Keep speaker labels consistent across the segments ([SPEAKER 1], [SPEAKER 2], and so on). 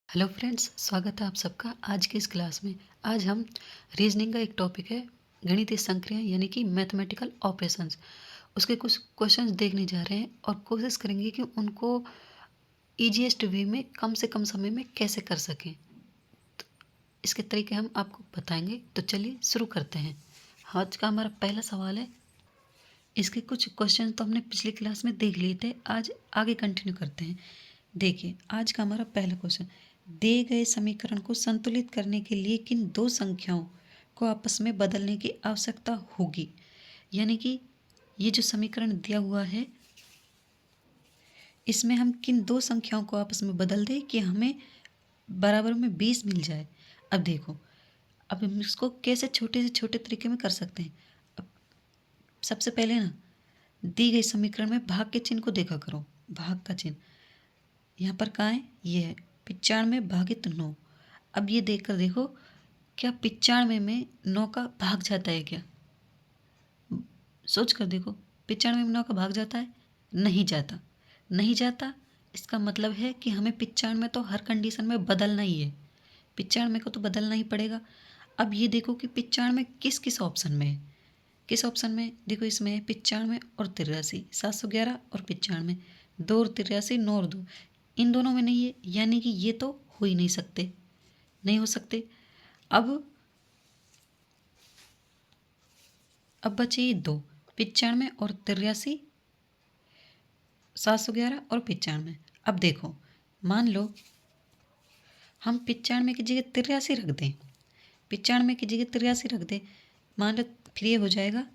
[SPEAKER 1] Hello friends, स्वागत है आप सबका आज की इस क्लास में। आज हम रीजनिंग का एक टॉपिक है गणितीय संक्रियाएं यानी कि मैथमेटिकल ऑपरेशंस, उसके कुछ क्वेश्चंस देखने जा रहे हैं और कोशिश करेंगे कि उनको ईजीएस्ट वे में कम से कम समय में कैसे कर सकें। तो इसके तरीके हम आपको बताएंगे। तो चलिए शुरू करते हैं। आज का हमारा पहला सवाल है। इसके कुछ क्वेश्चन तो हमने पिछली क्लास में देख लिए थे, आज आगे कंटिन्यू करते हैं। देखिए, आज का हमारा पहला क्वेश्चन, दिए गए समीकरण को संतुलित करने के लिए किन दो संख्याओं को आपस में बदलने की आवश्यकता होगी। यानी कि ये जो समीकरण दिया हुआ है, इसमें हम किन दो संख्याओं को आपस में बदल दें कि हमें बराबर में 20 मिल जाए। अब देखो, अब हम इसको कैसे छोटे से छोटे तरीके में कर सकते हैं। अब सबसे पहले ना, दी गई समीकरण में भाग के चिन्ह को देखा करो। भाग का चिन्ह यहाँ पर कहाँ है? ये है 95 भागित 9। अब ये देख कर देखो, क्या 95 में 9 का भाग जाता है क्या? सोच कर देखो, 95 में 9 का भाग जाता है? नहीं जाता। नहीं जाता, इसका मतलब है कि हमें 95 तो हर कंडीशन में बदलना ही है। 95 को तो बदलना ही पड़ेगा। अब ये देखो कि 95 किस किस ऑप्शन में है। किस ऑप्शन में? देखो, इसमें है 95 और 83, 711 और 95, 2 और 83, 9 और 2। इन दोनों में नहीं है, यानी कि ये तो हो ही नहीं सकते, नहीं हो सकते। अब बचे ये दो, 95 और 83, 711 और 95। अब देखो, मान लो हम 95 की जगह 83 रख दें। 95 की जगह 83 रख दें, मान लो फिर ये हो जाएगा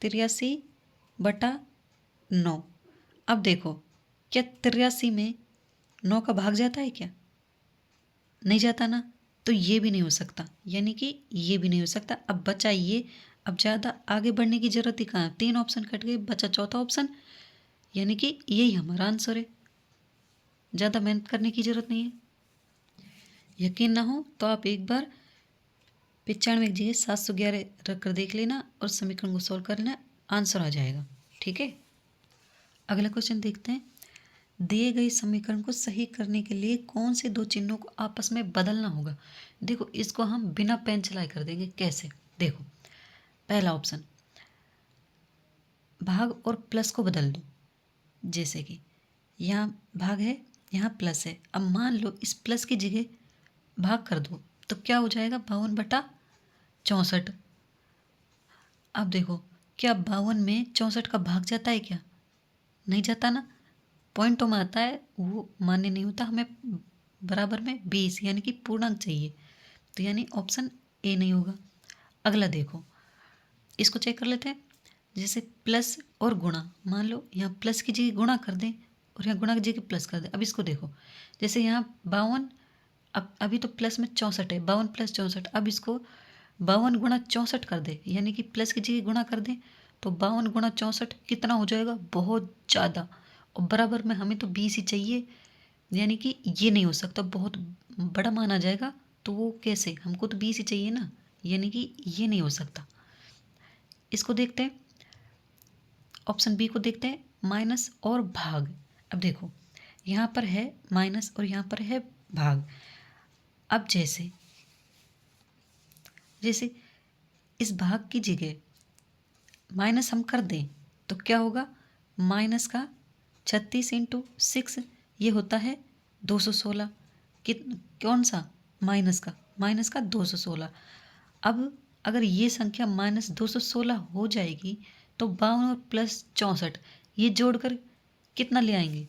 [SPEAKER 1] 83/9। अब देखो, क्या 83 में 9 का भाग जाता है क्या? नहीं जाता ना, तो ये भी नहीं हो सकता, यानी कि ये भी नहीं हो सकता। अब बचा ये। अब ज़्यादा आगे बढ़ने की जरूरत ही कहाँ? 3 ऑप्शन कट गए, बचा चौथा ऑप्शन, यानी कि यही हमारा आंसर है। ज़्यादा मेहनत करने की जरूरत नहीं है। यकीन ना हो तो आप एक बार 95 की जगह 711 रख कर देख लेना और समीकरण को सॉल्व कर लेना, आंसर आ जाएगा। ठीक है, अगला क्वेश्चन देखते हैं। दिए गए समीकरण को सही करने के लिए कौन से दो चिन्हों को आपस में बदलना होगा। देखो, इसको हम बिना पेन चलाए कर देंगे। कैसे? देखो, पहला ऑप्शन, भाग और प्लस को बदल दो। जैसे कि यहाँ भाग है, यहाँ प्लस है। अब मान लो इस प्लस की जगह भाग कर दो, तो क्या हो जाएगा? 52/64। अब देखो, क्या 52 में 64 का भाग जाता है क्या? नहीं जाता ना। पॉइंटों में आता है, वो मान्य नहीं होता। हमें बराबर में 20 यानी कि पूर्णांक चाहिए, तो यानी ऑप्शन ए नहीं होगा। अगला देखो, इसको चेक कर लेते हैं। जैसे प्लस और गुणा, मान लो यहाँ प्लस की जगह गुणा कर दें और यहाँ गुणा की जगह प्लस कर दें। अब इसको देखो, जैसे यहाँ 52, अब अभी तो प्लस में 64 है, 52 + 64। अब इसको 52 × 64 कर दे, यानी कि प्लस की जगह गुणा कर दें, तो 52 × 64 कितना हो जाएगा? बहुत ज़्यादा। और बराबर में हमें तो 20 ही चाहिए, यानी कि ये नहीं हो सकता, बहुत बड़ा माना जाएगा। तो वो कैसे? हमको तो 20 ही चाहिए ना, यानी कि ये नहीं हो सकता। इसको देखते हैं, ऑप्शन बी को देखते हैं, माइनस और भाग। अब देखो, यहाँ पर है माइनस और यहाँ पर है भाग। अब जैसे जैसे इस भाग की जगह माइनस हम कर दें, तो क्या होगा? माइनस का 36 × 6, ये होता है 216। कित कौन सा? माइनस का 216। अब अगर ये संख्या -216 हो जाएगी, तो 52 और प्लस 64 ये जोड़कर कितना ले आएंगे?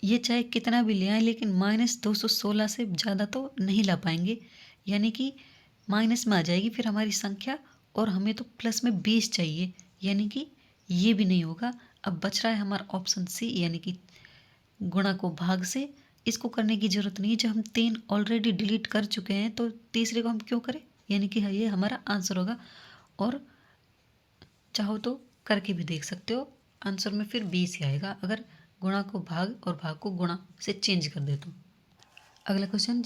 [SPEAKER 1] ये चाहे कितना भी ले आए, लेकिन -216 से ज़्यादा तो नहीं ला पाएंगे, यानी कि माइनस में आ जाएगी फिर हमारी संख्या, और हमें तो प्लस में 20 चाहिए, यानी कि ये भी नहीं होगा। अब बच रहा है हमारा ऑप्शन सी, यानी कि गुणा को भाग से। इसको करने की ज़रूरत नहीं है, जब हम 3 ऑलरेडी डिलीट कर चुके हैं तो तीसरे को हम क्यों करें? यानी कि ये हमारा आंसर होगा। और चाहो तो करके भी देख सकते हो, आंसर में फिर 20 ही आएगा अगर गुणा को भाग और भाग को गुणा से चेंज कर दे तो। अगला क्वेश्चन,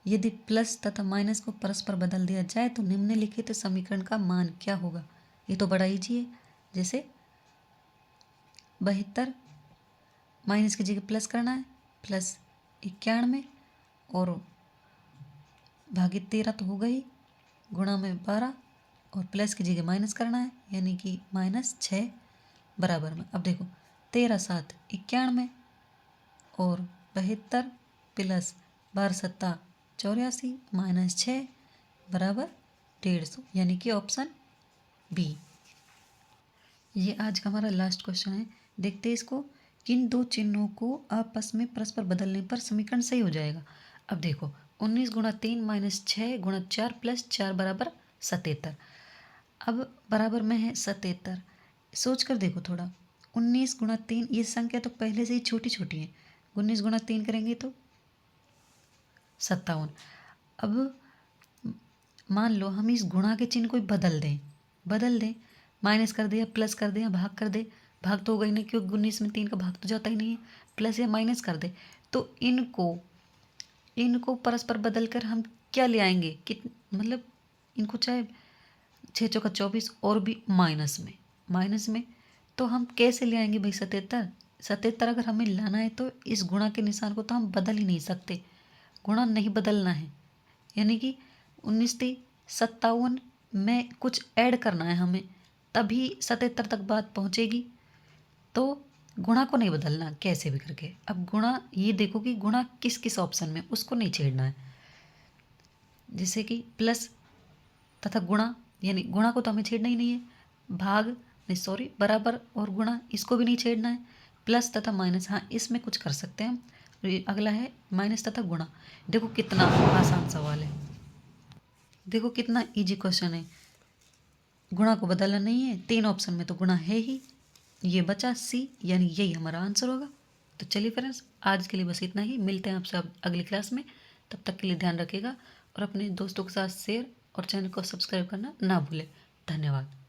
[SPEAKER 1] यदि प्लस तथा माइनस को परस्पर बदल दिया जाए तो निम्नलिखित समीकरण का मान क्या होगा। ये तो बड़ा ईजी है। जैसे 72, माइनस की जगह प्लस करना है, प्लस 91 और भागित 13 तो हो गई, गुणा में 12 और प्लस की जगह माइनस करना है, यानी कि -6 बराबर में। अब देखो 13 7 91 और 72 प्लस 12 7 84 -6 बराबर 150, यानी कि ऑप्शन बी। ये आज का हमारा लास्ट क्वेश्चन है। देखते हैं इसको। किन दो चिन्हों को आपस में परस्पर बदलने पर समीकरण सही हो जाएगा। अब देखो 19 गुणा 3 माइनस 6 गुणा 4 प्लस 4 बराबर 77। अब बराबर में है 77। सोच कर देखो थोड़ा, 19 गुणा 3, ये संख्या तो पहले से ही छोटी छोटी है। 19 गुणा 3 करेंगे तो 57। अब मान लो हम इस गुणा के चिन्ह को बदल दें, माइनस कर दे या प्लस कर दे या भाग कर दे। भाग तो हो गई नहीं, क्योंकि 19 में 3 का भाग तो जाता ही नहीं है। प्लस या माइनस कर दे तो इनको परस्पर बदल कर हम क्या ले आएंगे, मतलब इनको चाहे 6 चौका 24 और भी माइनस में तो हम कैसे ले आएंगे भाई 77 अगर हमें लाना है तो इस गुणा के निशान को तो हम बदल ही नहीं सकते, गुणा नहीं बदलना है। यानी कि 19 थी, 57 में कुछ ऐड करना है हमें, तभी 77 तक बात पहुंचेगी। तो गुणा को नहीं बदलना कैसे भी करके। अब गुणा, ये देखो कि गुणा किस किस ऑप्शन में, उसको नहीं छेड़ना है। जैसे कि प्लस तथा गुणा, यानी गुणा को तो हमें छेड़ना ही नहीं है। बराबर और गुणा, इसको भी नहीं छेड़ना है। प्लस तथा माइनस, हाँ इसमें कुछ कर सकते हैं हम। अगला है माइनस तथा गुणा। देखो कितना आसान सवाल है, देखो कितना इजी क्वेश्चन है। गुणा को बदलना नहीं है, 3 ऑप्शन में तो गुणा है ही। ये बचा सी, यानी यही हमारा आंसर होगा। तो चलिए फ्रेंड्स, आज के लिए बस इतना ही। मिलते हैं आपसे अब अगली क्लास में। तब तक के लिए ध्यान रखिएगा और अपने दोस्तों के साथ शेयर और चैनल को सब्सक्राइब करना ना भूलें। धन्यवाद।